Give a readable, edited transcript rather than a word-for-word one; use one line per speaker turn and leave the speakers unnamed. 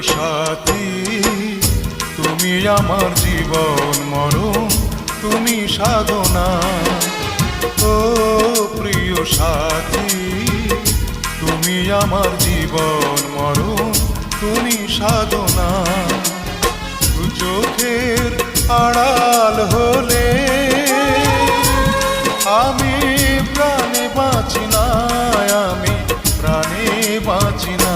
সাথী, তুমি আমার জীবন মরণ, তুমি সাধনা। ও প্রিয় সাথী, তুমি আমার জীবন মরণ, তুমি সাধনা। চোখের আড়াল হলে আমি প্রাণে বাঁচি না, আমি প্রাণে বাঁচি না।